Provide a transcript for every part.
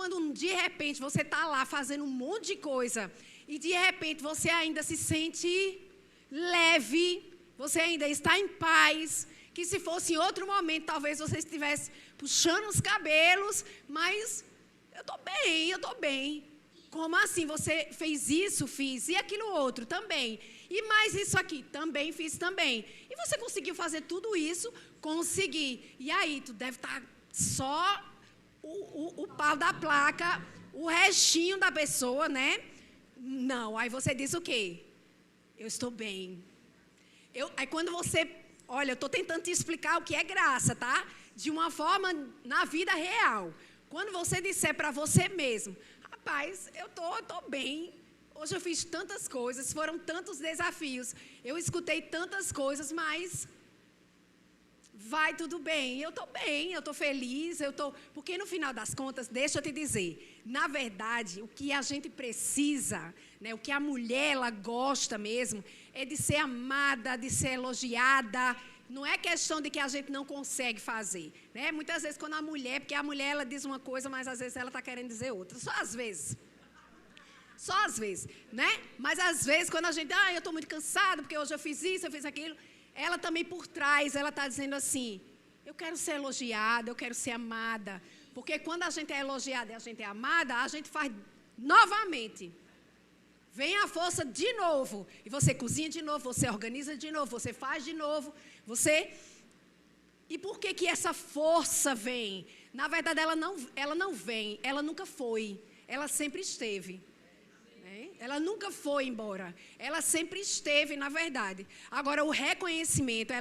quando de repente você está lá fazendo um monte de coisa e de repente você ainda se sente leve, você ainda está em paz, que se fosse em outro momento talvez você estivesse puxando os cabelos, mas eu estou bem. Como assim? Você fez isso, fiz, e aquilo outro também. E mais isso aqui, também fiz também. E você conseguiu fazer tudo isso? Consegui. E aí, tu deve estar só o pau da placa, o restinho da pessoa, né? Não, aí você diz o quê? Eu estou bem. Aí quando você... Olha, eu estou tentando te explicar o que é graça, tá? De uma forma na vida real. Quando você disser para você mesmo, rapaz, eu tô bem. Hoje eu fiz tantas coisas, foram tantos desafios. Eu escutei tantas coisas, mas vai tudo bem. Eu estou feliz, porque no final das contas, deixa eu te dizer, na verdade, o que a gente precisa, né, o que a mulher ela gosta mesmo, é de ser amada, de ser elogiada. Não é questão de que a gente não consegue fazer, né? Muitas vezes quando a mulher, porque a mulher ela diz uma coisa, mas às vezes ela está querendo dizer outra. Só às vezes, né? Mas às vezes quando a gente, eu estou muito cansada porque hoje eu fiz isso, eu fiz aquilo, ela também por trás, ela está dizendo assim, eu quero ser elogiada, eu quero ser amada, porque quando a gente é elogiada e a gente é amada, a gente faz novamente. Vem a força de novo, e você cozinha de novo, você organiza de novo, você faz de novo, você... E por que essa força vem? Na verdade, ela não vem, ela nunca foi, ela sempre esteve. Né? Ela nunca foi embora, ela sempre esteve, na verdade. Agora, o reconhecimento,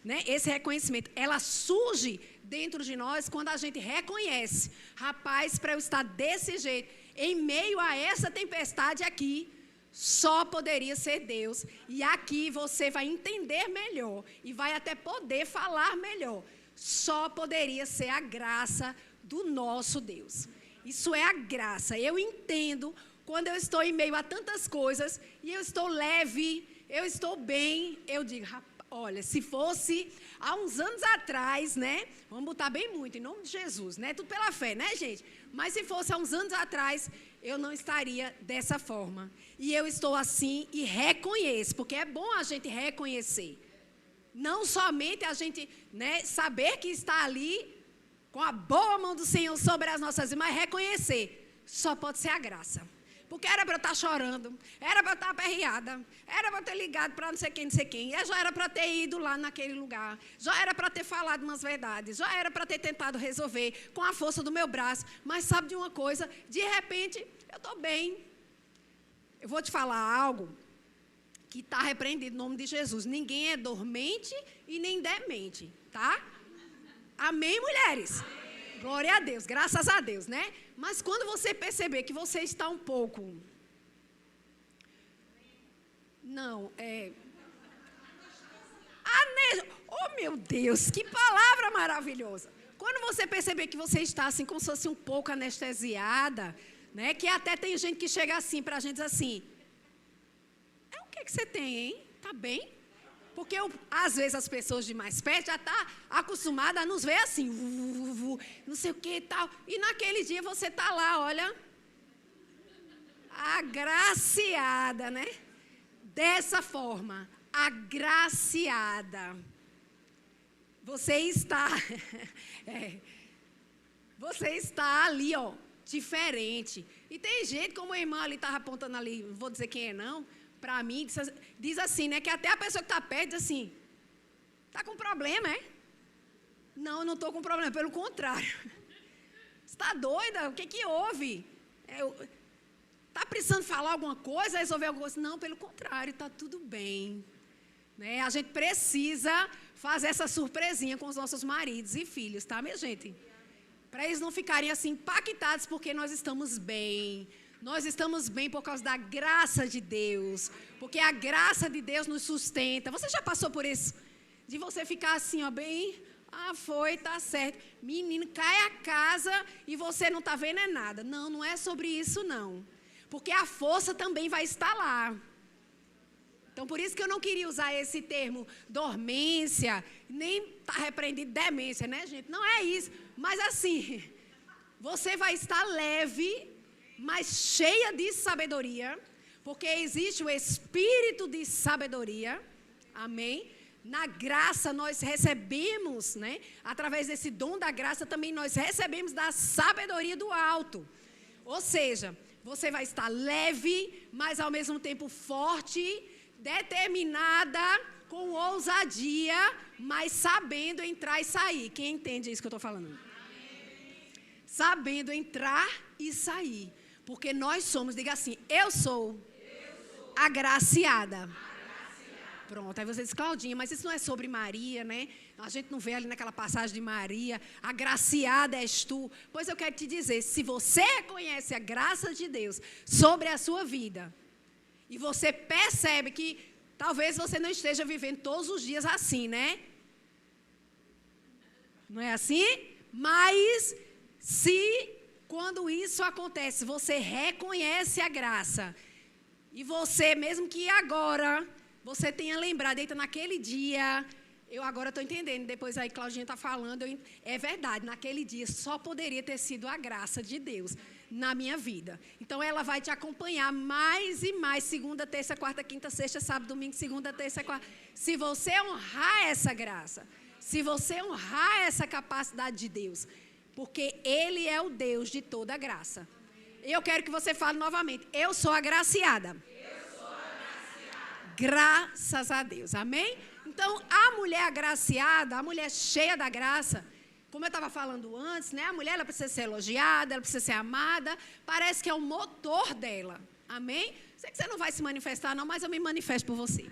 né, esse reconhecimento, ela surge dentro de nós quando a gente reconhece. Rapaz, para eu estar desse jeito, em meio a essa tempestade aqui, só poderia ser Deus. E aqui você vai entender melhor e vai até poder falar melhor. Só poderia ser a graça do nosso Deus. Isso é a graça. Eu entendo quando eu estou em meio a tantas coisas e eu estou leve, eu estou bem, eu digo, olha, se fosse há uns anos atrás, né? Vamos botar bem muito, em nome de Jesus, né? Tudo pela fé, né, gente? Mas se fosse há uns anos atrás, eu não estaria dessa forma. E eu estou assim e reconheço, porque é bom a gente reconhecer. Não somente a gente, né, saber que está ali com a boa mão do Senhor sobre as nossas vidas, mas reconhecer. Só pode ser a graça. Porque era para eu estar chorando, era para eu estar aperreada, era para eu ter ligado para não sei quem, já era para ter ido lá naquele lugar, já era para ter falado umas verdades, já era para ter tentado resolver com a força do meu braço, mas sabe de uma coisa, de repente, eu estou bem. Eu vou te falar algo que está repreendido no nome de Jesus. Ninguém é dormente e nem demente, tá? Amém, mulheres? Glória a Deus, graças a Deus, né? Mas quando você perceber que você está um pouco... Não, Oh, meu Deus, que palavra maravilhosa! Quando você perceber que você está assim, como se fosse um pouco anestesiada, né? Que até tem gente que chega assim pra gente diz assim, o que você tem, hein? Tá bem? Porque às vezes as pessoas de mais perto já estão acostumadas a nos ver assim, não sei o que e tal. E naquele dia você está lá, olha, agraciada, né? Dessa forma, agraciada. Você está, você está ali, ó, diferente. E tem gente, como a irmã ali estava apontando ali, não vou dizer quem é não, para mim, diz assim, né, que até a pessoa que está perto diz assim, está com problema, é? Não, eu não estou com problema, pelo contrário. Você está doida? O que houve? Está precisando falar alguma coisa, resolver alguma coisa? Não, pelo contrário, está tudo bem. Né? A gente precisa fazer essa surpresinha com os nossos maridos e filhos, tá, minha gente? Para eles não ficarem assim impactados porque nós estamos bem. Nós estamos bem por causa da graça de Deus, porque a graça de Deus nos sustenta. Você já passou por isso? De você ficar assim, ó, bem, foi, tá certo. Menino, cai a casa e você não tá vendo nada. Não, não é sobre isso não, porque a força também vai estar lá. Então, por isso que eu não queria usar esse termo dormência, nem tá repreendido demência, né, gente? Não é isso, mas assim... você vai estar leve, mas cheia de sabedoria, porque existe o espírito de sabedoria. Amém? Na graça nós recebemos, né? Através desse dom da graça também nós recebemos da sabedoria do alto. Ou seja, você vai estar leve, mas ao mesmo tempo forte, determinada, com ousadia, mas sabendo entrar e sair. Quem entende isso que eu estou falando? Sabendo entrar e sair. Porque nós somos, diga assim, eu sou agraciada. Pronto, aí você diz, Claudinha, mas isso não é sobre Maria, né? A gente não vê ali naquela passagem de Maria, agraciada és tu. Pois eu quero te dizer, se você reconhece a graça de Deus sobre a sua vida, e você percebe que talvez você não esteja vivendo todos os dias assim, né? Não é assim? Mas se quando isso acontece, você reconhece a graça, e você, mesmo que agora você tenha lembrado, eita, naquele dia, eu agora estou entendendo, depois aí Claudinha está falando, é verdade, naquele dia só poderia ter sido a graça de Deus na minha vida. Então ela vai te acompanhar mais e mais, segunda, terça, quarta, quinta, sexta, sábado, domingo, segunda, terça, quarta. Se você honrar essa graça, se você honrar essa capacidade de Deus, porque Ele é o Deus de toda graça. Eu quero que você fale novamente, eu sou agraciada. Graças a Deus, amém? Então, a mulher agraciada, a mulher cheia da graça, como eu estava falando antes, né? A mulher ela precisa ser elogiada, ela precisa ser amada, parece que é o motor dela, amém? Sei que você não vai se manifestar não, mas eu me manifesto por você.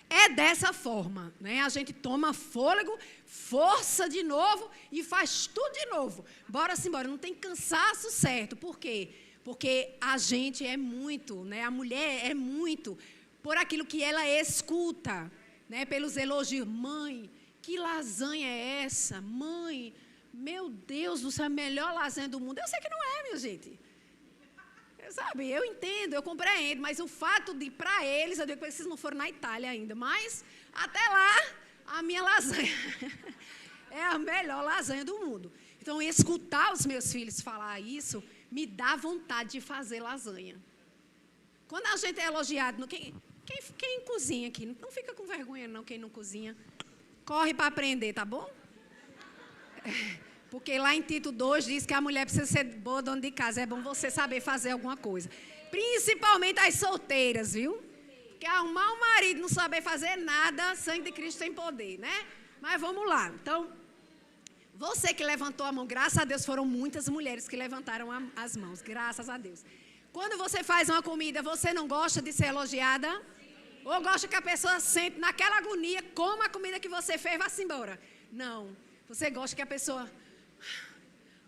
É dessa forma, né? A gente toma fôlego, força de novo e faz tudo de novo. Bora embora, não tem cansaço certo, por quê? Porque a gente é muito, né? A mulher é muito por aquilo que ela escuta, né? Pelos elogios. Mãe, que lasanha é essa? Mãe, meu Deus do céu, a melhor lasanha do mundo. Eu sei que não é, minha gente. Sabe, eu entendo, eu compreendo, mas o fato de, para eles, eu digo que vocês não foram na Itália ainda, mas até lá, a minha lasanha é a melhor lasanha do mundo. Então, escutar os meus filhos falar isso, me dá vontade de fazer lasanha. Quando a gente é elogiado, quem cozinha aqui, não fica com vergonha não, quem não cozinha. Corre para aprender, tá bom? Porque lá em Tito 2 diz que a mulher precisa ser boa dona de casa. É bom você saber fazer alguma coisa. Principalmente as solteiras, viu? Porque arrumar um marido e não saber fazer nada, sangue de Cristo tem poder, né? Mas vamos lá. Então, você que levantou a mão, graças a Deus, foram muitas mulheres que levantaram as mãos, graças a Deus. Quando você faz uma comida, você não gosta de ser elogiada? Ou gosta que a pessoa sente naquela agonia, coma a comida que você fez e vá-se embora? Não. Você gosta que a pessoa...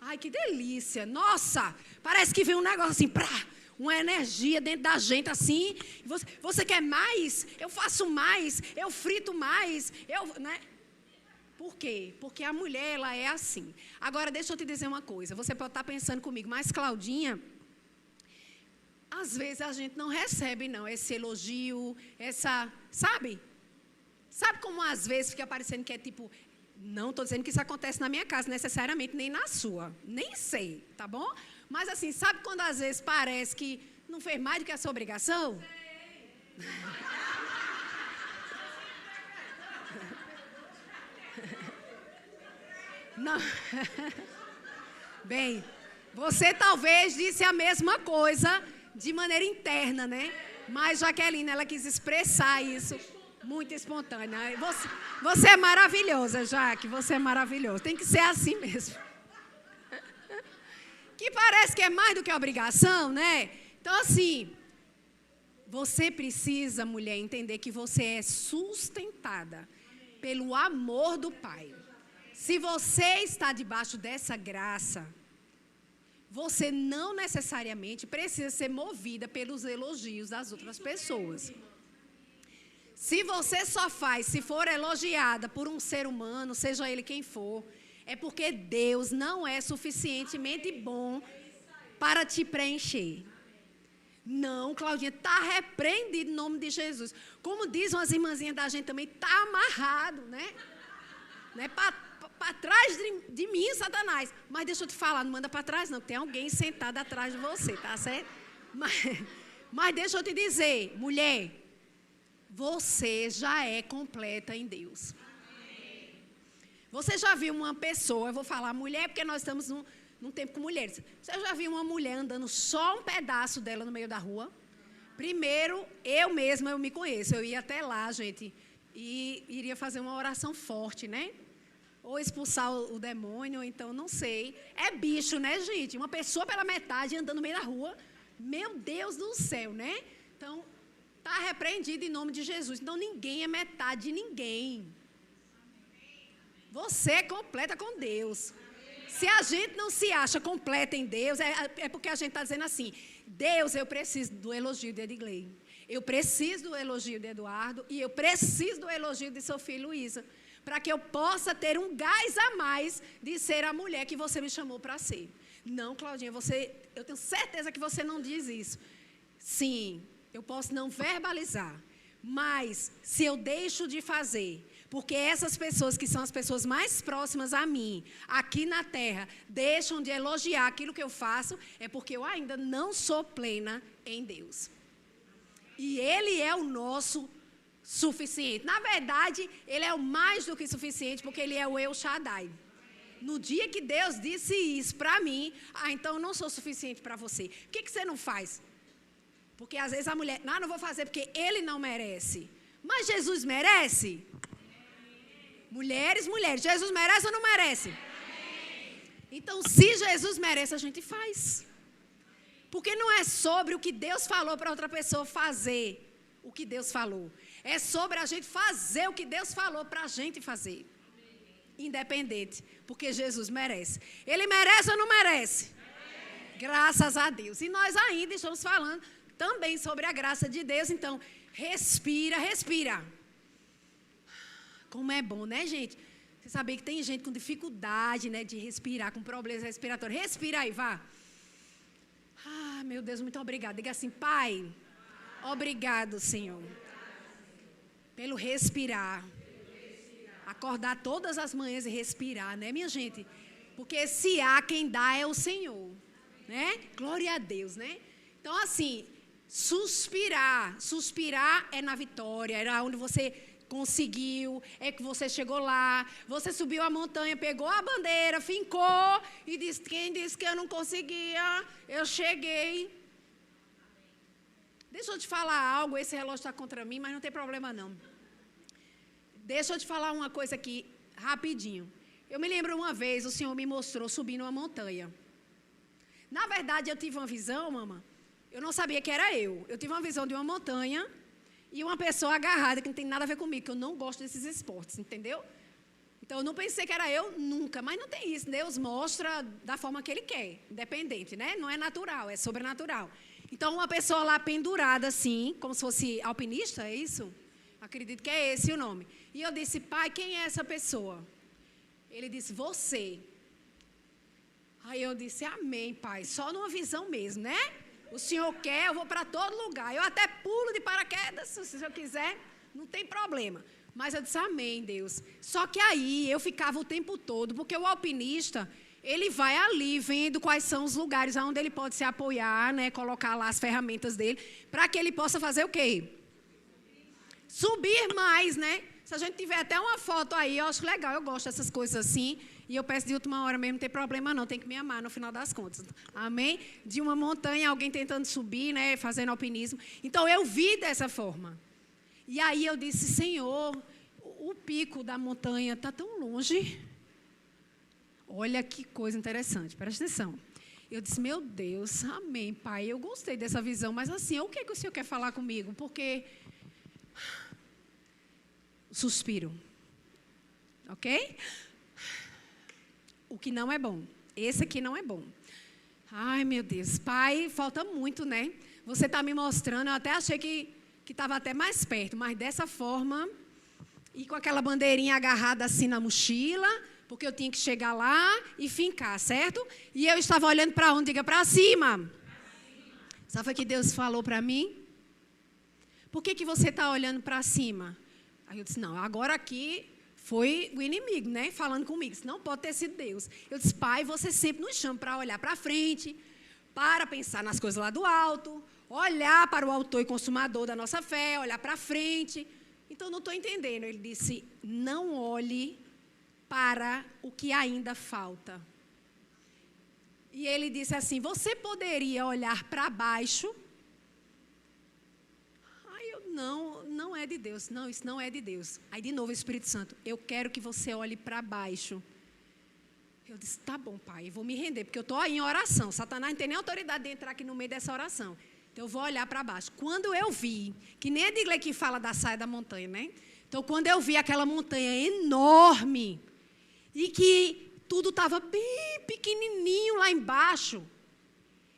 Ai, que delícia. Nossa, parece que vem um negócio assim, uma energia dentro da gente assim. Você quer mais? Eu faço mais, eu frito mais, né? Por quê? Porque a mulher, ela é assim. Agora, deixa eu te dizer uma coisa. Você pode estar pensando comigo, mas Claudinha, às vezes a gente não recebe, não, esse elogio, sabe? Sabe como às vezes fica parecendo que é tipo... Não estou dizendo que isso acontece na minha casa, necessariamente, nem na sua. Nem sei, tá bom? Mas assim, sabe quando às vezes parece que não fez mais do que a sua obrigação? Não. Bem, você talvez disse a mesma coisa de maneira interna, né? Mas Jaqueline, ela quis expressar isso muito espontânea. Você é maravilhosa, Jaque, você é maravilhosa. Tem que ser assim mesmo. Que parece que é mais do que obrigação, né? Então, assim, você precisa, mulher, entender que você é sustentada pelo amor do Pai. Se você está debaixo dessa graça, você não necessariamente precisa ser movida pelos elogios das outras pessoas. Se você só faz, se for elogiada por um ser humano, seja ele quem for, é porque Deus não é suficientemente bom para te preencher. Não, Claudinha, está repreendido em nome de Jesus. Como dizem as irmãzinhas da gente também, está amarrado, né? para trás de mim, Satanás. Mas deixa eu te falar, não manda para trás não, tem alguém sentado atrás de você, tá certo? Mas deixa eu te dizer, mulher, você já é completa em Deus. Você já viu uma pessoa, eu vou falar mulher porque nós estamos num tempo com mulheres. Você já viu uma mulher andando só um pedaço dela no meio da rua? Primeiro, eu me conheço. Eu ia até lá, gente, e iria fazer uma oração forte, né? Ou expulsar o demônio, ou então, não sei. É bicho, né, gente? Uma pessoa pela metade andando no meio da rua. Meu Deus do céu, né? Então, está repreendido em nome de Jesus. Então, ninguém é metade de ninguém. Você é completa com Deus. Se a gente não se acha completa em Deus, é porque a gente está dizendo assim, Deus, eu preciso do elogio de Edgley. Eu preciso do elogio de Eduardo e eu preciso do elogio de Sofia e Luísa, para que eu possa ter um gás a mais de ser a mulher que você me chamou para ser. Não, Claudinha, eu tenho certeza que você não diz isso. Sim, eu posso não verbalizar, mas se eu deixo de fazer, porque essas pessoas que são as pessoas mais próximas a mim, aqui na terra, deixam de elogiar aquilo que eu faço, é porque eu ainda não sou plena em Deus. E Ele é o nosso suficiente. Na verdade, Ele é o mais do que suficiente, porque Ele é o El Shaddai. No dia que Deus disse isso para mim, então eu não sou suficiente para você. O que você não faz? Porque às vezes a mulher, não vou fazer porque Ele não merece. Mas Jesus merece? Mulheres, Jesus merece ou não merece? Então, se Jesus merece, a gente faz. Porque não é sobre o que Deus falou para outra pessoa fazer o que Deus falou. É sobre a gente fazer o que Deus falou para a gente fazer. Independente, porque Jesus merece. Ele merece ou não merece? Graças a Deus. E nós ainda estamos falando também sobre a graça de Deus. Então, respira. Como é bom, né, gente? Você sabia que tem gente com dificuldade, né, de respirar, com problemas respiratórios. Respira aí, vá. Meu Deus, muito obrigada. Diga assim, Pai, obrigado, Senhor, pelo respirar. Acordar todas as manhãs e respirar, né, minha gente? Porque se há quem dá é o Senhor, né? Glória a Deus, né? Então, assim, suspirar é na vitória, era onde você conseguiu, é que você chegou lá, você subiu a montanha, pegou a bandeira, fincou e disse, quem disse que eu não conseguia, eu cheguei. Deixa eu te falar algo, esse relógio está contra mim, mas não tem problema não. Deixa eu te falar uma coisa aqui, rapidinho. Eu me lembro uma vez, o Senhor me mostrou subindo uma montanha. Na verdade, eu tive uma visão, mamãe, eu não sabia que era eu. Eu tive uma visão de uma montanha e uma pessoa agarrada, que não tem nada a ver comigo, que eu não gosto desses esportes, entendeu? Então, eu não pensei que era eu nunca, mas não tem isso. Deus mostra da forma que Ele quer, independente, né? Não é natural, é sobrenatural. Então, uma pessoa lá pendurada assim, como se fosse alpinista, é isso? Acredito que é esse o nome. E eu disse, Pai, quem é essa pessoa? Ele disse, você. Aí eu disse, amém, Pai, só numa visão mesmo, né? O Senhor quer, eu vou para todo lugar. Eu até pulo de paraquedas, se o Senhor quiser, não tem problema. Mas eu disse, amém, Deus. Só que aí eu ficava o tempo todo, porque o alpinista, ele vai ali vendo quais são os lugares onde ele pode se apoiar, né? Colocar lá as ferramentas dele, para que ele possa fazer o quê? Subir mais, né? Se a gente tiver até uma foto aí, eu acho legal, eu gosto dessas coisas assim. E eu peço de última hora mesmo, não tem problema não, tem que me amar no final das contas. Amém? De uma montanha, alguém tentando subir, né, fazendo alpinismo. Então, eu vi dessa forma. E aí eu disse, Senhor, o pico da montanha está tão longe. Olha que coisa interessante, presta atenção. Eu disse, meu Deus, amém, Pai, eu gostei dessa visão, mas assim, o que o Senhor quer falar comigo? Porque... Suspiro. Ok? O que não é bom. Esse aqui não é bom. Ai, meu Deus. Pai, falta muito, né? Você está me mostrando, eu até achei que estava até mais perto, mas dessa forma, e com aquela bandeirinha agarrada assim na mochila, porque eu tinha que chegar lá e fincar, certo? E eu estava olhando para onde? Diga, para cima. Sabe o que Deus falou para mim? Por que você está olhando para cima? Aí eu disse, não, agora aqui Foi o inimigo, né? Falando comigo. Isso não pode ter sido Deus. Eu disse, Pai, você sempre nos chama para olhar para frente, para pensar nas coisas lá do alto, olhar para o autor e consumador da nossa fé, olhar para frente. Então, não estou entendendo. Ele disse, não olhe para o que ainda falta. E ele disse assim, você poderia olhar para baixo? Não é de Deus. Não, isso não é de Deus. Aí, de novo, o Espírito Santo, eu quero que você olhe para baixo. Eu disse, tá bom, Pai, eu vou me render, porque eu estou aí em oração. Satanás não tem nem autoridade de entrar aqui no meio dessa oração. Então, eu vou olhar para baixo. Quando eu vi, que nem a Digley que fala da saia da montanha, né? Então, quando eu vi aquela montanha enorme, e que tudo estava bem pequenininho lá embaixo,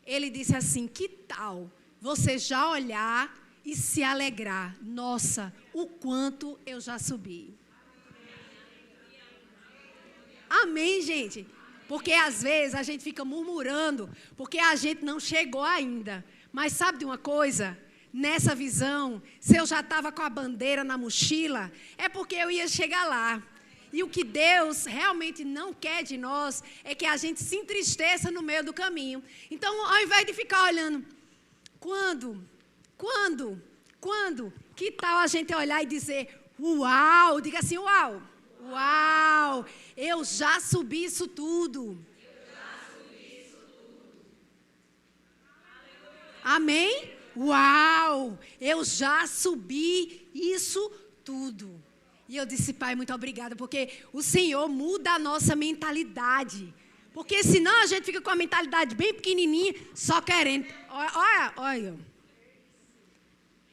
ele disse assim, que tal você já olhar e se alegrar? Nossa, o quanto eu já subi. Amém, gente? Porque às vezes a gente fica murmurando, porque a gente não chegou ainda. Mas sabe de uma coisa? Nessa visão, se eu já estava com a bandeira na mochila, é porque eu ia chegar lá. E o que Deus realmente não quer de nós é que a gente se entristeça no meio do caminho. Então, ao invés de ficar olhando, quando? Que tal a gente olhar e dizer, uau, diga assim, uau, eu já subi isso tudo. Amém? Uau, eu já subi isso tudo. E eu disse, Pai, muito obrigada, porque o Senhor muda a nossa mentalidade. Porque senão a gente fica com a mentalidade bem pequenininha, só querendo. Olha.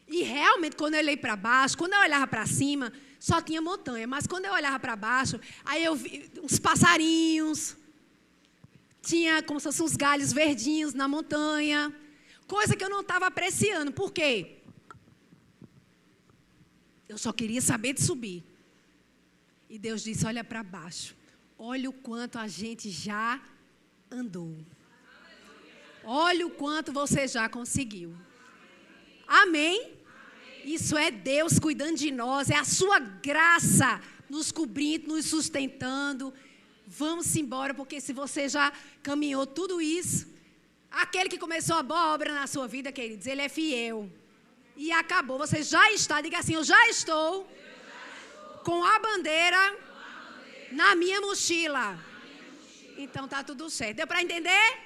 E realmente, quando eu olhei para baixo, quando eu olhava para cima, só tinha montanha. Mas quando eu olhava para baixo, aí eu vi uns passarinhos, tinha como se fossem uns galhos verdinhos na montanha, coisa que eu não estava apreciando. Por quê? Eu só queria saber de subir. E Deus disse, olha para baixo. Olha o quanto a gente já andou. Olha o quanto você já conseguiu. Amém? Isso é Deus cuidando de nós. É a sua graça nos cobrindo, nos sustentando. Vamos embora, porque se você já caminhou tudo isso, aquele que começou a boa obra na sua vida, queridos, ele é fiel. E acabou. Você já está, diga assim, eu já estou com a bandeira na minha mochila. Então está tudo certo. Deu para entender?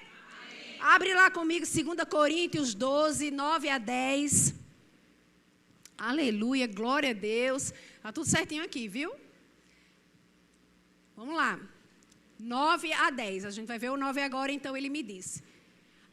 Abre lá comigo 2 Coríntios 12, 9 a 10. Aleluia, glória a Deus. Está tudo certinho aqui, viu? Vamos lá. 9 a 10. A gente vai ver o 9 agora, então ele me disse.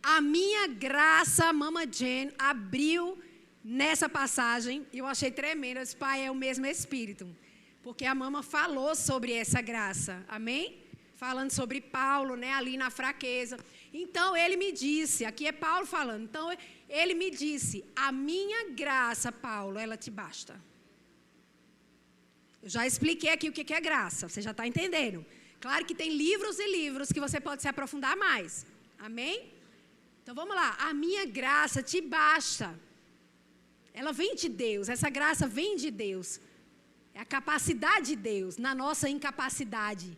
A minha graça, Mama Jen, abriu nessa passagem. Eu achei tremendo. Eu disse, Pai, é o mesmo Espírito. Porque a Mama falou sobre essa graça. Amém? Falando sobre Paulo, né? Ali na fraqueza. Então, ele me disse, aqui é Paulo falando. Então, ele me disse, a minha graça, Paulo, ela te basta. Eu já expliquei aqui o que é graça. Você já está entendendo? Claro que tem livros e livros que você pode se aprofundar mais. Amém? Então, vamos lá. A minha graça te basta. Ela vem de Deus. Essa graça vem de Deus. É a capacidade de Deus na nossa incapacidade.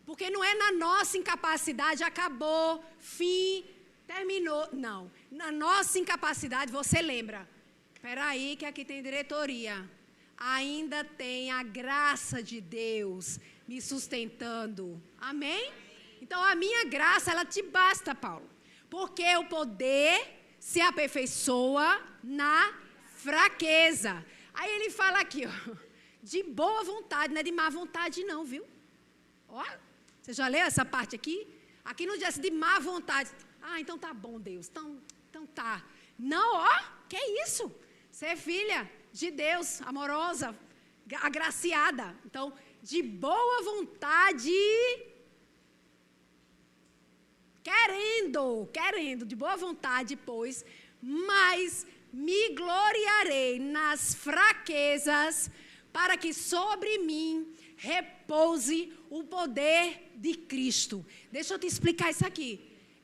Porque não é na nossa incapacidade, acabou, fim, terminou. Não. Na nossa incapacidade, você lembra. Espera aí que aqui tem diretoria. Ainda tem a graça de Deus me sustentando. Amém? Então, a minha graça, ela te basta, Paulo. Porque o poder se aperfeiçoa na fraqueza. Aí ele fala aqui, ó, de boa vontade, não é de má vontade não, viu? Ó, você já leu essa parte aqui? Aqui não diz de má vontade. Ah, então tá bom, Deus, então tá. Não, ó, que isso? Você é filha de Deus, amorosa, agraciada. Então, de boa vontade, querendo, de boa vontade, pois, mas me gloriarei nas fraquezas, para que sobre mim repouse o poder de Cristo. Deixa eu te explicar isso aqui.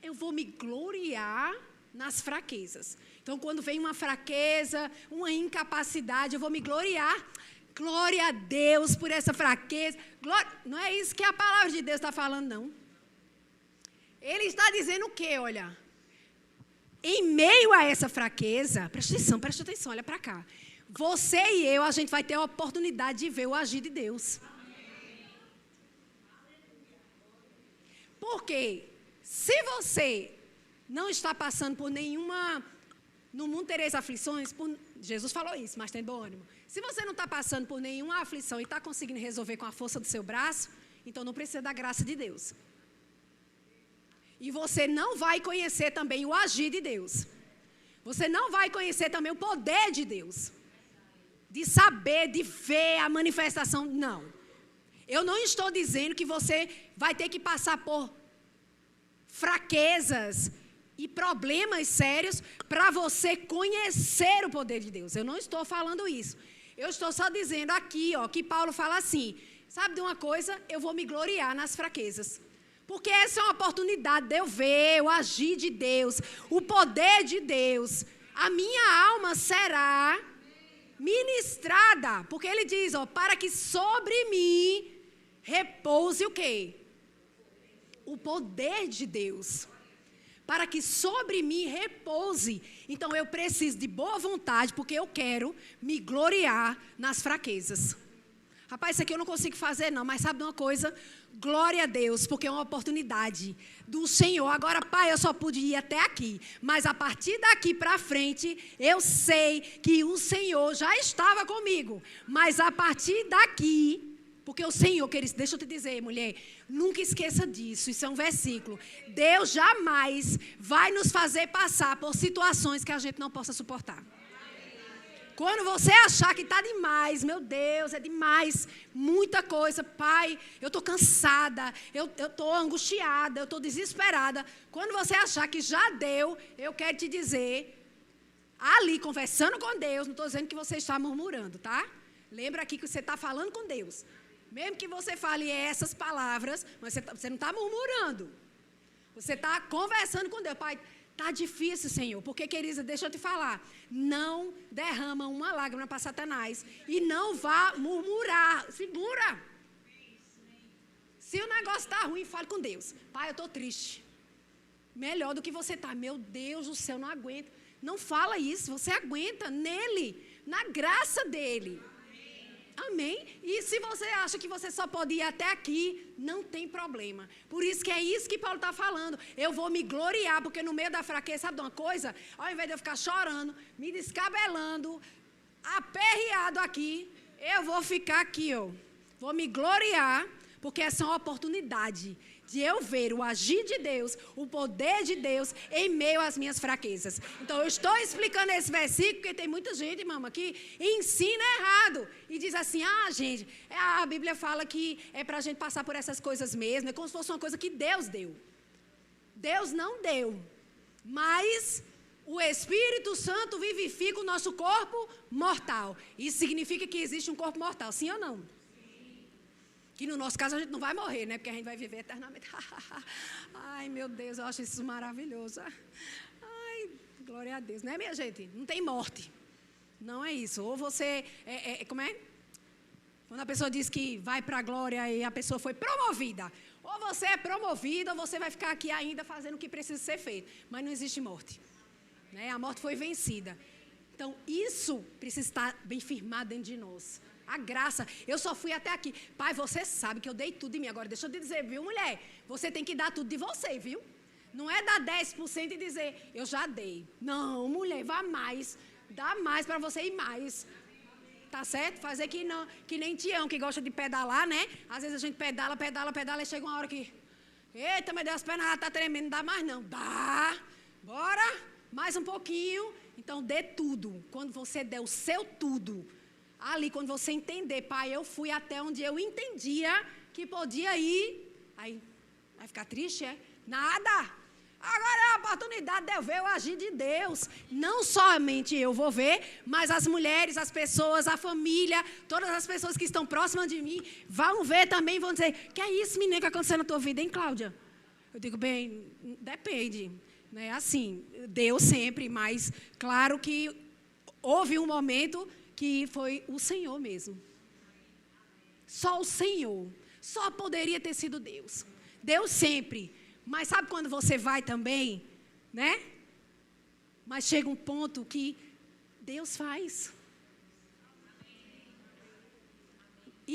Eu vou me gloriar nas fraquezas. Então, quando vem uma fraqueza, uma incapacidade, eu vou me gloriar. Glória a Deus por essa fraqueza. Não é isso que a palavra de Deus está falando, não. Ele está dizendo o quê, olha? Em meio a essa fraqueza, presta atenção, olha para cá. Você e eu, a gente vai ter a oportunidade de ver o agir de Deus. Porque se você não está passando por nenhuma... No mundo tereis aflições, Jesus falou isso, mas tem bom ânimo. Se você não está passando por nenhuma aflição e está conseguindo resolver com a força do seu braço, então não precisa da graça de Deus. E você não vai conhecer também o agir de Deus. Você não vai conhecer também o poder de Deus. De saber, de ver a manifestação. Não. Eu não estou dizendo que você vai ter que passar por fraquezas e problemas sérios para você conhecer o poder de Deus. Eu não estou falando isso. Eu estou só dizendo aqui, ó, que Paulo fala assim, sabe de uma coisa? Eu vou me gloriar nas fraquezas. Porque essa é uma oportunidade de eu ver o agir de Deus, o poder de Deus. A minha alma será ministrada. Porque ele diz, ó, para que sobre mim repouse o quê? O poder de Deus. Para que sobre mim repouse. Então eu preciso de boa vontade, porque eu quero me gloriar nas fraquezas. Rapaz, isso aqui eu não consigo fazer não, mas sabe de uma coisa? Glória a Deus, porque é uma oportunidade do Senhor. Agora, pai, eu só pude ir até aqui, mas a partir daqui para frente, eu sei que o Senhor já estava comigo. Mas a partir daqui, porque o Senhor, querido, deixa eu te dizer, mulher, nunca esqueça disso, isso é um versículo. Deus jamais vai nos fazer passar por situações que a gente não possa suportar. Quando você achar que está demais, meu Deus, é demais, muita coisa, pai, eu estou cansada, eu estou angustiada, eu estou desesperada. Quando você achar que já deu, eu quero te dizer, ali, conversando com Deus, não estou dizendo que você está murmurando, tá? Lembra aqui que você está falando com Deus. Mesmo que você fale essas palavras, mas você não está murmurando. Você está conversando com Deus. Pai, está difícil, Senhor. Porque, querida, deixa eu te falar. Não derrama uma lágrima para Satanás. E não vá murmurar. Segura. Se o negócio está ruim, fale com Deus. Pai, eu estou triste. Melhor do que você está. Meu Deus do céu, não aguento. Não fala isso. Você aguenta nele. Na graça dele. Amém? E se você acha que você só pode ir até aqui, não tem problema. Por isso que é isso que Paulo está falando. Eu vou me gloriar, porque no meio da fraqueza, sabe de uma coisa? Ao invés de eu ficar chorando, me descabelando, aperreado aqui, eu vou ficar aqui, ó. Vou me gloriar, porque essa é uma oportunidade de eu ver o agir de Deus, o poder de Deus em meio às minhas fraquezas. Então, eu estou explicando esse versículo, porque tem muita gente, mama, que ensina errado. E diz assim, gente, a Bíblia fala que é para a gente passar por essas coisas mesmo, é como se fosse uma coisa que Deus deu. Deus não deu, mas o Espírito Santo vivifica o nosso corpo mortal. Isso significa que existe um corpo mortal, sim ou não? Que no nosso caso a gente não vai morrer, né? Porque a gente vai viver eternamente. Ai, meu Deus, eu acho isso maravilhoso. Ai, glória a Deus. Não é, minha gente? Não tem morte. Não é isso. Ou você... como é? Quando a pessoa diz que vai para a glória e a pessoa foi promovida. Ou você é promovido, ou você vai ficar aqui ainda fazendo o que precisa ser feito. Mas não existe morte. Né? A morte foi vencida. Então, isso precisa estar bem firmado dentro de nós. A graça, eu só fui até aqui. Pai, você sabe que eu dei tudo de mim. Agora, deixa eu te dizer, viu, mulher? Você tem que dar tudo de você, viu? Não é dar 10% e dizer, eu já dei. Não, mulher, vá mais. Dá mais para você ir mais. Tá certo? Fazer que nem Tião, que gosta de pedalar, né? Às vezes a gente pedala, e chega uma hora que... Eita, meu Deus, as pernas já estão tremendo, não dá mais não. Dá, bora, mais um pouquinho. Então, dê tudo. Quando você der o seu tudo... Ali, quando você entender, pai, eu fui até onde eu entendia que podia ir. Aí, vai ficar triste, é? Nada. Agora é a oportunidade de eu ver o agir de Deus. Não somente eu vou ver, mas as mulheres, as pessoas, a família, todas as pessoas que estão próximas de mim, vão ver também, vão dizer, que é isso, menina, que aconteceu na tua vida, hein, Cláudia? Eu digo, bem, depende. Né? Assim, Deus sempre, mas claro que houve um momento... que foi o Senhor mesmo. Só o Senhor. Só poderia ter sido Deus. Deus sempre. Mas sabe quando você vai também, né? Mas chega um ponto que Deus faz.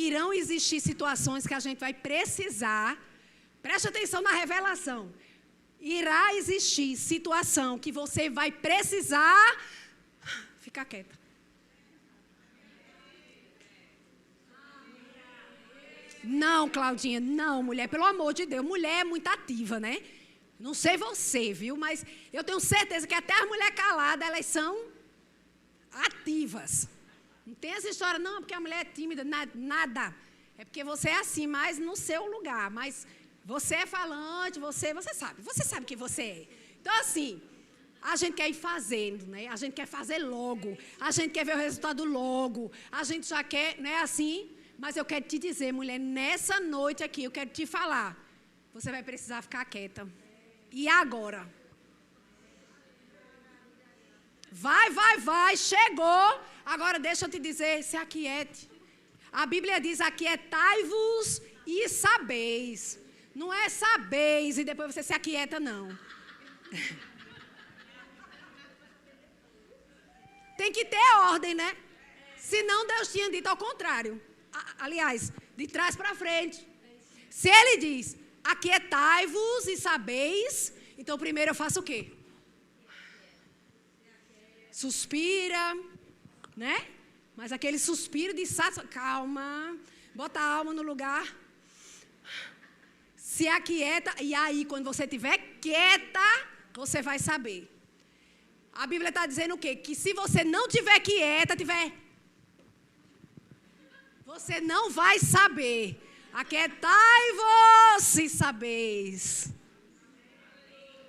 Irão existir situações que a gente vai precisar. Preste atenção na revelação. Irá existir situação que você vai precisar ficar quieta. Não, Claudinha, não, mulher, pelo amor de Deus. Mulher é muito ativa, né? Não sei você, viu? Mas eu tenho certeza que até as mulheres caladas, elas são ativas. Não tem essa história, não, porque a mulher é tímida, nada. É porque você é assim, mas no seu lugar. Mas você é falante, você sabe que você é. Então, assim, a gente quer ir fazendo, né? A gente quer fazer logo. A gente quer ver o resultado logo. A gente já quer, né, assim. Mas eu quero te dizer, mulher, nessa noite aqui, eu quero te falar. Você vai precisar ficar quieta. E agora? Vai, chegou. Agora deixa eu te dizer, se aquiete. A Bíblia diz, aquietai-vos e sabeis. Não é sabeis e depois você se aquieta, não. Tem que ter ordem, né? Senão Deus tinha dito ao contrário. Aliás, de trás para frente. Se Ele diz, aquietai-vos e sabeis, então primeiro eu faço o quê? Suspira, né? Mas aquele suspiro de calma, bota a alma no lugar, se aquieta, e aí quando você estiver quieta, você vai saber. A Bíblia está dizendo o quê? Que se você não estiver quieta, você não vai saber. Aquietai-vos e sabeis.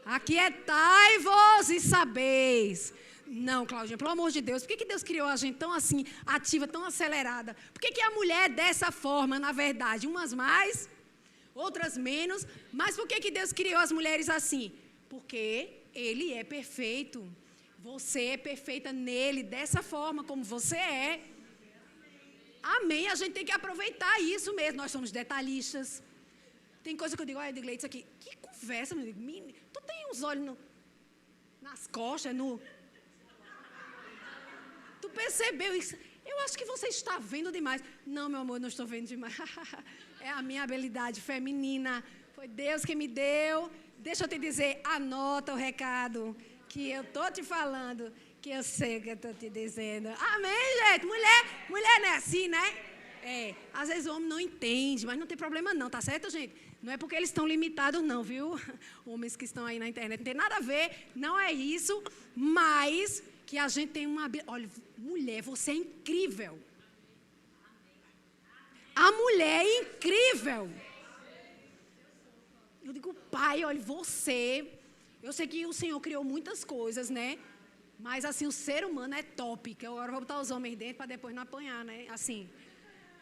Aquietai-vos e sabeis. Não, Claudinha, pelo amor de Deus, por que Deus criou a gente tão assim, ativa, tão acelerada? Por que a mulher é dessa forma, na verdade? Umas mais, outras menos. Mas por que Deus criou as mulheres assim? Porque Ele é perfeito. Você é perfeita nele, dessa forma como você é. Amém. A gente tem que aproveitar isso mesmo. Nós somos detalhistas. Tem coisa que eu digo, olha, Edgley, isso aqui. Que conversa, meu Deus. Tu tem uns olhos nas costas, Tu percebeu isso? Eu acho que você está vendo demais. Não, meu amor, não estou vendo demais. É a minha habilidade feminina. Foi Deus que me deu. Deixa eu te dizer, anota o recado que eu estou te falando, que eu sei que eu estou te dizendo. Amém, gente? Mulher não é assim, né? Às vezes o homem não entende, mas não tem problema não, tá certo, gente? Não é porque eles estão limitados não, viu? Homens que estão aí na internet, não tem nada a ver, não é isso, mas que a gente tem uma... Olha, mulher, você é incrível. A mulher é incrível. Eu digo, pai, olha, você... Eu sei que o Senhor criou muitas coisas, né? Mas, assim, o ser humano é top. Que eu agora vou botar os homens dentro para depois não apanhar, né? Assim,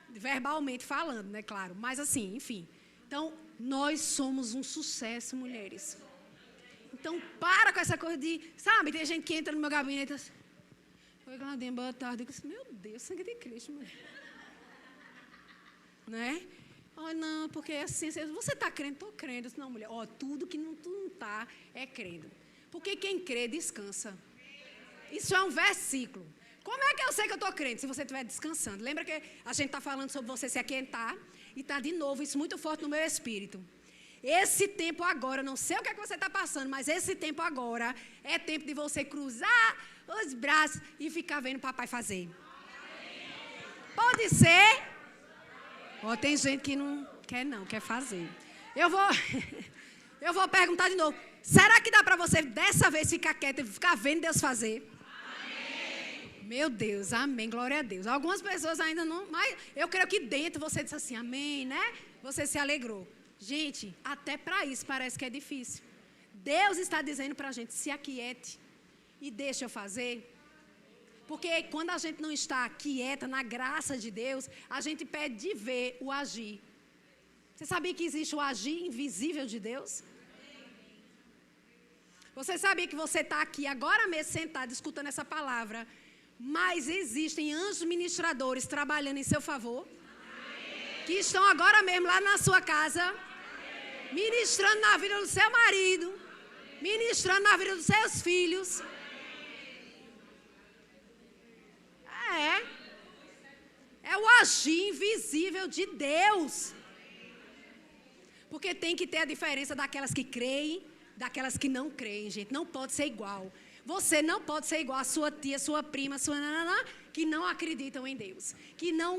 verbalmente falando, né? Claro. Mas, assim, enfim. Então, nós somos um sucesso, mulheres. Então, para com essa coisa de... Sabe, tem gente que entra no meu gabinete assim... Oi, Claudinha, boa tarde. Eu disse, meu Deus, sangue de Cristo, mulher. Né? Oh, não, porque assim, você está crendo? Estou crendo. Não, mulher, tudo que tu não está é crendo. Porque quem crê, descansa. Isso é um versículo. Como é que eu sei que eu estou crendo? Se você estiver descansando. Lembra que a gente está falando sobre você se aquietar? E está de novo isso muito forte no meu espírito. Esse tempo agora, não sei o que é que você está passando, mas esse tempo agora é tempo de você cruzar os braços e ficar vendo o papai fazer. Pode ser... tem gente que não quer fazer. Eu vou perguntar de novo. Será que dá para você, dessa vez, ficar quieta e ficar vendo Deus fazer? Amém. Meu Deus, amém, glória a Deus. Algumas pessoas ainda não, mas eu creio que dentro você disse assim, amém, né? Você se alegrou. Gente, até para isso parece que é difícil. Deus está dizendo para a gente, se aquiete e deixa eu fazer. Porque quando a gente não está quieta na graça de Deus, a gente pede de ver o agir. Você sabia que existe o agir invisível de Deus? Você sabia que você está aqui agora mesmo sentado, escutando essa palavra, mas existem anjos ministradores trabalhando em seu favor? que estão agora mesmo lá na sua casa, ministrando na vida do seu marido, ministrando na vida dos seus filhos. É o agir invisível de Deus. Porque tem que ter a diferença daquelas que creem, daquelas que não creem, gente. Não pode ser igual. Você não pode ser igual a sua tia, sua prima, sua nananã, que não acreditam em Deus, que não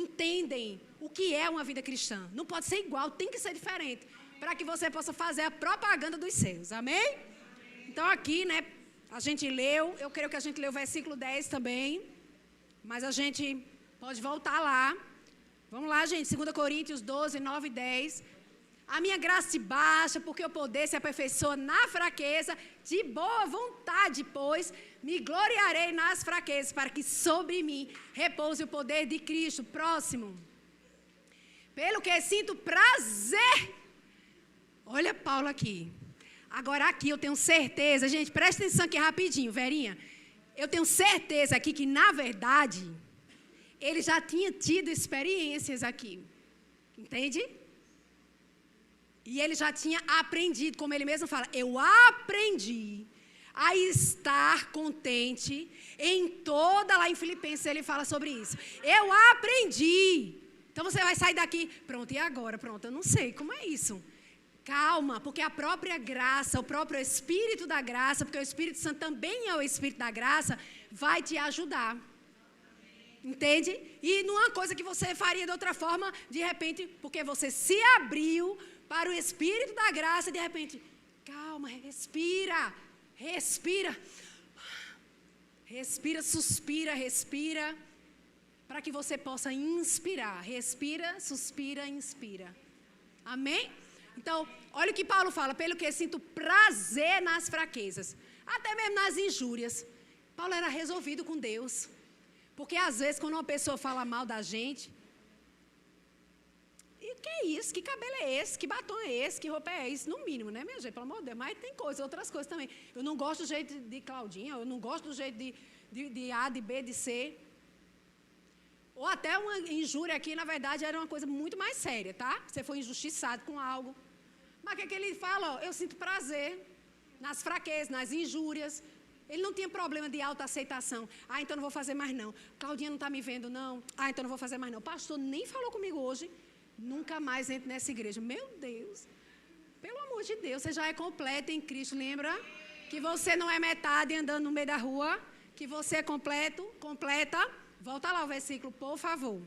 entendem o que é uma vida cristã. Não pode ser igual, tem que ser diferente, para que você possa fazer a propaganda dos seus. Amém? Então aqui, né, a gente leu, eu creio que a gente leu o versículo 10 também, mas a gente pode voltar lá. Vamos lá, gente, 2 Coríntios 12, 9 e 10. A minha graça te basta, porque o poder se aperfeiçoa na fraqueza, de boa vontade, pois me gloriarei nas fraquezas, para que sobre mim repouse o poder de Cristo. Próximo. Pelo que sinto prazer. Olha Paulo aqui. Agora aqui eu tenho certeza, gente, presta atenção aqui rapidinho, Verinha. Eu tenho certeza aqui que, na verdade, ele já tinha tido experiências aqui. Entende? E ele já tinha aprendido, como ele mesmo fala, eu aprendi a estar contente em toda, lá em Filipenses ele fala sobre isso. Eu aprendi. Então você vai sair daqui, pronto, e agora? Pronto, eu não sei, como é isso? Calma, porque a própria graça, o próprio Espírito da graça, porque o Espírito Santo também é o Espírito da graça, vai te ajudar. Entende? E não é uma coisa que você faria de outra forma, de repente, porque você se abriu para o Espírito da graça, de repente, calma, respira, respira, respira, suspira, respira, para que você possa inspirar, respira, suspira, inspira, amém? Então, olha o que Paulo fala, pelo que sinto prazer nas fraquezas, até mesmo nas injúrias. Paulo era resolvido com Deus, porque às vezes quando uma pessoa fala mal da gente, que é isso? Que cabelo é esse? Que batom é esse? Que roupa é isso? No mínimo, né, minha gente? Pelo amor de Deus. Mas tem coisas, outras coisas também. Eu não gosto do jeito de Claudinha, eu não gosto do jeito de A, de B, de C. Ou até uma injúria aqui, na verdade, era uma coisa muito mais séria, tá? Você foi injustiçado com algo. Mas o que é que ele fala? Ó, eu sinto prazer nas fraquezas, nas injúrias. Ele não tinha problema de autoaceitação. Ah, então não vou fazer mais não. Claudinha não está me vendo, não. Ah, então não vou fazer mais não. O pastor nem falou comigo hoje. Nunca mais entre nessa igreja. Meu Deus, pelo amor de Deus, você já é completa em Cristo, lembra? Que você não é metade andando no meio da rua, que você é completo, completa. Volta lá o versículo, por favor.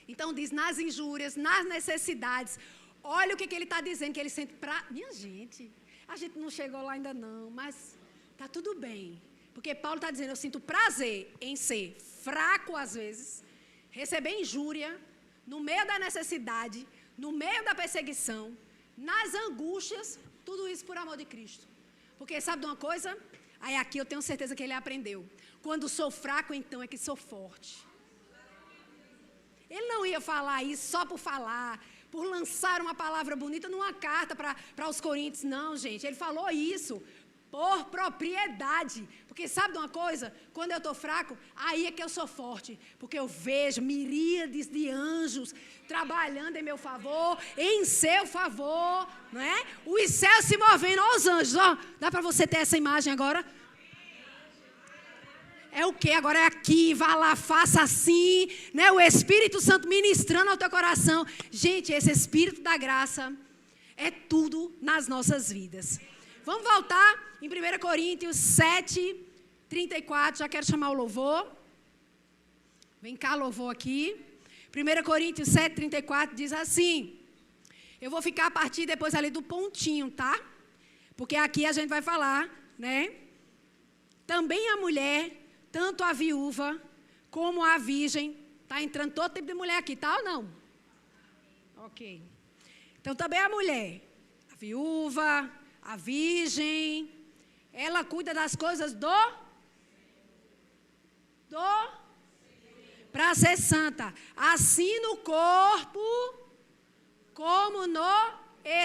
Então diz, nas injúrias, nas necessidades. Olha o que ele está dizendo, que ele sente pra... Minha gente, a gente não chegou lá ainda não, mas está tudo bem. Porque Paulo está dizendo, eu sinto prazer em ser fraco às vezes, receber injúria, no meio da necessidade, no meio da perseguição, nas angústias, tudo isso por amor de Cristo. Porque sabe de uma coisa? Aí aqui eu tenho certeza que ele aprendeu. Quando sou fraco, então é que sou forte. Ele não ia falar isso só por falar, por lançar uma palavra bonita numa carta para os Coríntios. Não, gente, ele falou isso por propriedade. Porque sabe de uma coisa? Quando eu estou fraco, aí é que eu sou forte. Porque eu vejo miríades de anjos trabalhando em meu favor, em seu favor, não é? Os céus se movendo, ó os anjos, ó. Dá para você ter essa imagem agora? É o que? Agora é aqui, vá lá, faça assim, né? O Espírito Santo ministrando ao teu coração. Gente, esse Espírito da graça é tudo nas nossas vidas. Vamos voltar em 1 Coríntios 7, 34, já quero chamar o louvor. Vem cá, louvor aqui. 1 Coríntios 7, 34 diz assim. Eu vou ficar a partir depois ali do pontinho, tá? Porque aqui a gente vai falar, né? Também a mulher, tanto a viúva como a virgem. Está entrando todo tipo de mulher aqui, tá ou não? Ok. Então também a mulher, a viúva, a virgem, ela cuida das coisas para ser santa, assim no corpo como no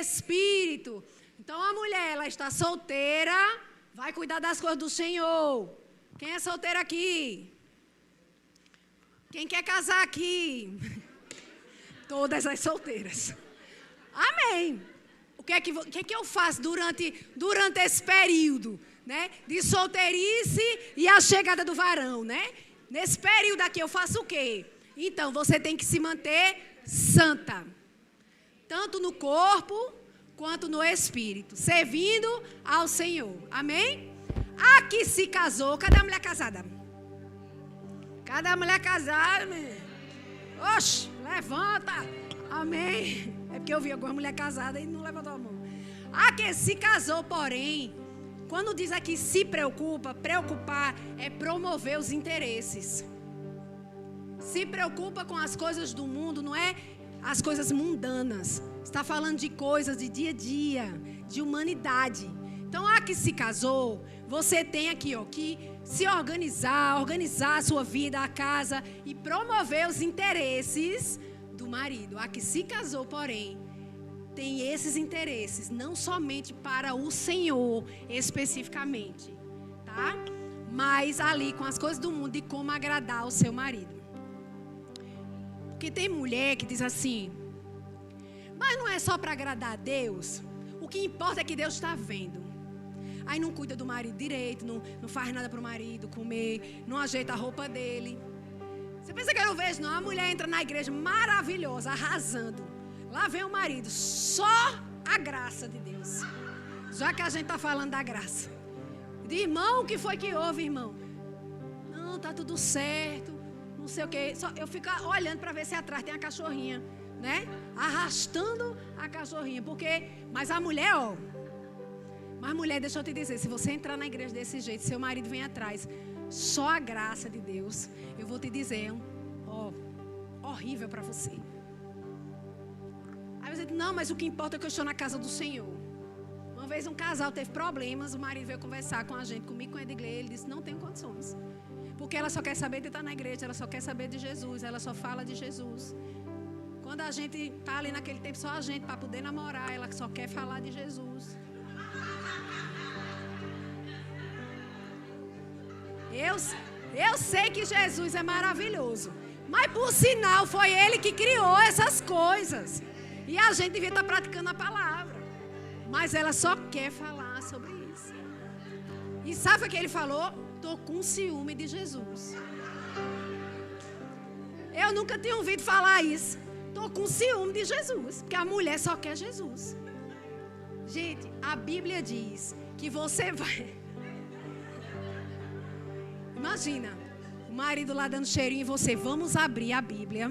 espírito. Então a mulher, ela está solteira, vai cuidar das coisas do Senhor. Quem é solteiro aqui? Quem quer casar aqui? Todas as solteiras. Amém. O que é que eu faço durante esse período, né? De solteirice e a chegada do varão, né? Nesse período aqui eu faço o quê? Então, você tem que se manter santa. Tanto no corpo quanto no espírito. Servindo ao Senhor. Amém? A que se casou. Cadê a mulher casada? Cadê a mulher casada? Oxe, levanta. Amém? É porque eu vi alguma mulher casada e não levantou a mão. A que se casou, porém, quando diz aqui se preocupa, preocupar é promover os interesses. Se preocupa com as coisas do mundo, não é as coisas mundanas. Está falando de coisas de dia a dia, de humanidade. Então, a que se casou, você tem aqui, ó, que se organizar a sua vida, a casa e promover os interesses do marido. A que se casou, porém, tem esses interesses, não somente para o Senhor especificamente, tá? Mas ali com as coisas do mundo e como agradar o seu marido. Porque tem mulher que diz assim, mas não é só para agradar a Deus, o que importa é que Deus está vendo. Aí não cuida do marido direito, não faz nada para o marido comer, não ajeita a roupa dele. Você pensa que eu não vejo, não? A mulher entra na igreja maravilhosa, arrasando. Lá vem o marido, só a graça de Deus. Já que a gente está falando da graça. De irmão, o que foi que houve, irmão? Não, tá tudo certo, não sei o quê. Só eu fico olhando para ver se atrás tem a cachorrinha, né? Arrastando a cachorrinha. Porque, mas a mulher, ó. Mas mulher, deixa eu te dizer, se você entrar na igreja desse jeito, seu marido vem atrás, só a graça de Deus, eu vou te dizer, ó, horrível para você. Aí você diz, não, mas o que importa é que eu estou na casa do Senhor. Uma vez um casal teve problemas, o marido veio conversar com a gente, comigo, com a Edgley, ele disse, não tenho condições. Porque ela só quer saber de estar na igreja, ela só quer saber de Jesus, ela só fala de Jesus. Quando a gente está ali naquele tempo, só a gente, para poder namorar, ela só quer falar de Jesus. Eu sei que Jesus é maravilhoso, mas por sinal foi Ele que criou essas coisas. E a gente devia estar praticando a palavra. Mas ela só quer falar sobre isso. E sabe o que ele falou? Estou com ciúme de Jesus. Eu nunca tinha ouvido falar isso. Estou com ciúme de Jesus. Porque a mulher só quer Jesus. Gente, a Bíblia diz que você vai... Imagina, o marido lá dando cheirinho e você, vamos abrir a Bíblia.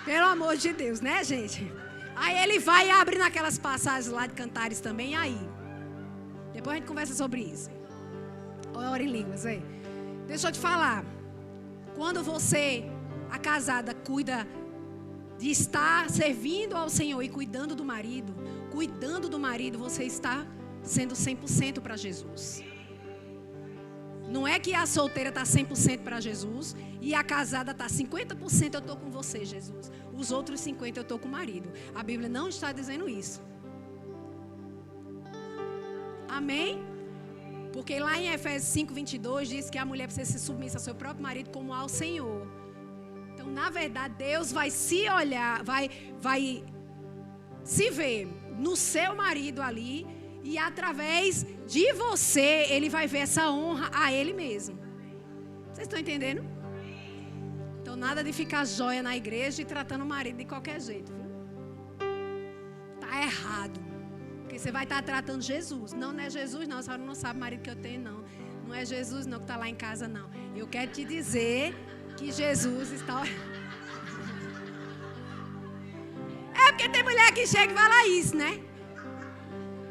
Pelo amor de Deus, né, gente? Aí ele vai e abre naquelas passagens lá de Cantares também, aí. Depois a gente conversa sobre isso. Ora em línguas, aí. Deixa eu te falar. Quando você, a casada, cuida de estar servindo ao Senhor e cuidando do marido, você está sendo 100% para Jesus. Não é que a solteira está 100% para Jesus e a casada está 50% eu estou com você, Jesus. Os outros 50% eu estou com o marido. A Bíblia não está dizendo isso. Amém? Porque lá em Efésios 5:22 diz que a mulher precisa ser submissa ao seu próprio marido como ao Senhor. Então, na verdade, Deus vai se olhar, vai se ver no seu marido ali. E através de você, Ele vai ver essa honra a Ele mesmo. Vocês estão entendendo? Então, nada de ficar joia na igreja e tratando o marido de qualquer jeito. Viu? Tá errado. Porque você vai estar tratando Jesus. Não é Jesus, não. A senhora não sabe o marido que eu tenho, não. Não é Jesus, não, que está lá em casa, não. Eu quero te dizer que Jesus está... É porque tem mulher que chega e fala isso, né?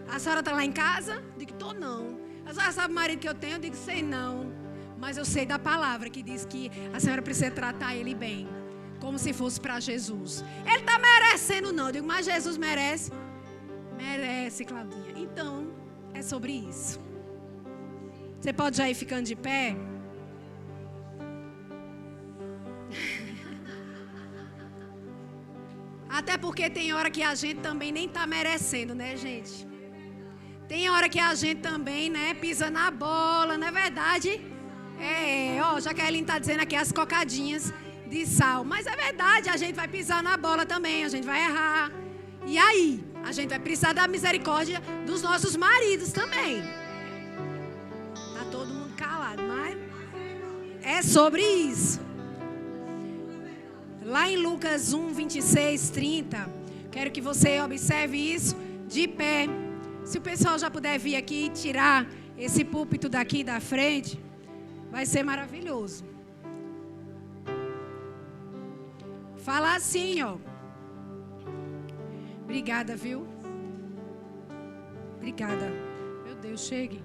A senhora está lá em casa? Eu digo, estou não. A senhora sabe o marido que eu tenho? Eu digo, sei não. Mas eu sei da palavra que diz que a senhora precisa tratar ele bem. Como se fosse para Jesus. Ele está merecendo não. Eu digo, mas Jesus merece? Merece, Claudinha. Então, é sobre isso. Você pode já ir ficando de pé? Até porque tem hora que a gente também nem está merecendo, né, gente? Tem hora que a gente também, né, pisa na bola, não é verdade? Ó, Jaqueline está dizendo aqui as cocadinhas de sal. Mas é verdade, a gente vai pisar na bola também, a gente vai errar. E aí? A gente vai precisar da misericórdia dos nossos maridos também. Tá todo mundo calado, mas é sobre isso. Lá em Lucas 1, 26, 30, quero que você observe isso de pé. Se o pessoal já puder vir aqui e tirar esse púlpito daqui da frente, vai ser maravilhoso. Fala assim, ó. Obrigada, viu? Obrigada. Meu Deus, chegue.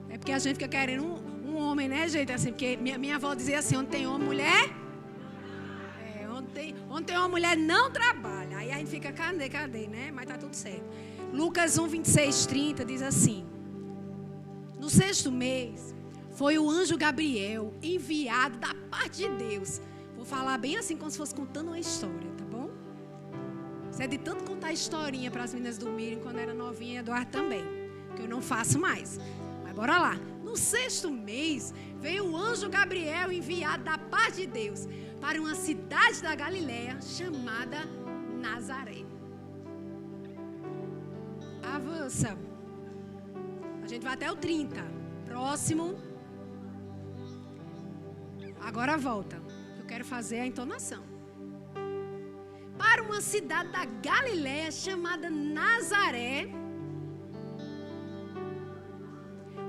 É porque a gente fica querendo um homem, né, gente? Assim, porque minha avó dizia assim, onde tem homem, mulher... Onde tem uma mulher não trabalha. Aí a gente fica, cadê, né? Mas tá tudo certo. Lucas 1, 26, 30 diz assim. No 6º mês, foi o anjo Gabriel enviado da parte de Deus. Vou falar bem assim, como se fosse contando uma história, tá bom? Isso é de tanto contar historinha para as meninas dormirem quando era novinha, Eduardo também. Que eu não faço mais. Mas bora lá. No 6º mês, veio o anjo Gabriel enviado da parte de Deus para uma cidade da Galileia chamada Nazaré. Avança. A gente vai até o 30. Próximo. Agora volta. Eu quero fazer a entonação. Para uma cidade da Galileia chamada Nazaré,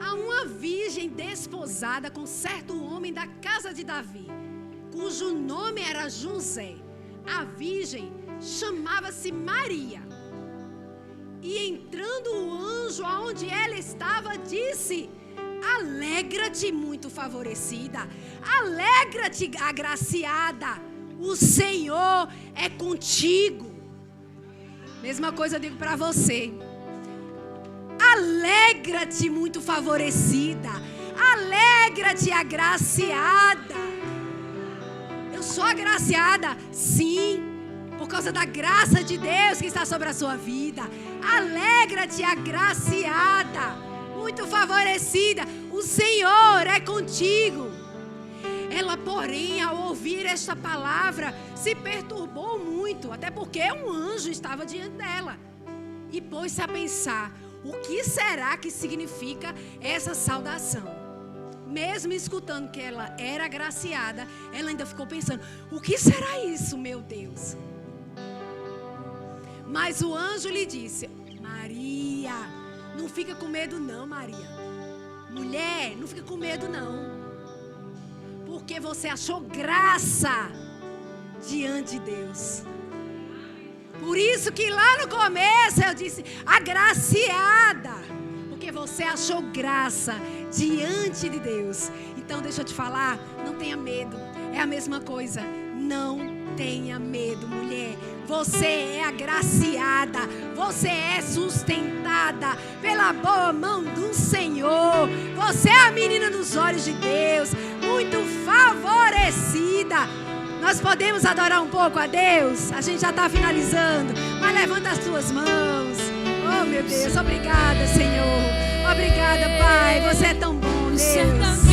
a uma virgem desposada com certo homem da casa de Davi, cujo nome era José. A virgem chamava-se Maria. E entrando o anjo aonde ela estava, disse: alegra-te, muito favorecida, alegra-te, agraciada, o Senhor é contigo. Mesma coisa eu digo para você. Alegra-te, muito favorecida, alegra-te, agraciada. Eu sou agraciada, sim, por causa da graça de Deus que está sobre a sua vida. Alegra-te, agraciada, muito favorecida, o Senhor é contigo. Ela, porém, ao ouvir esta palavra, se perturbou muito, até porque um anjo estava diante dela. E pôs-se a pensar, o que será que significa essa saudação? Mesmo escutando que ela era agraciada, ela ainda ficou pensando, o que será isso, meu Deus? Mas o anjo lhe disse, Maria, não fica com medo não, Maria. Mulher, não fica com medo não. Porque você achou graça diante de Deus. Por isso que lá no começo eu disse, agraciada. Porque você achou graça diante de Deus. Então deixa eu te falar, não tenha medo. É a mesma coisa. Não tenha medo, mulher. Você é agraciada. Você é sustentada pela boa mão do Senhor. Você é a menina dos olhos de Deus. Muito favorecida. Nós podemos adorar um pouco a Deus? A gente já está finalizando. Mas levanta as tuas mãos. Oh, meu Deus. Obrigada, Senhor. Obrigada, Pai. Você é tão bom, Deus.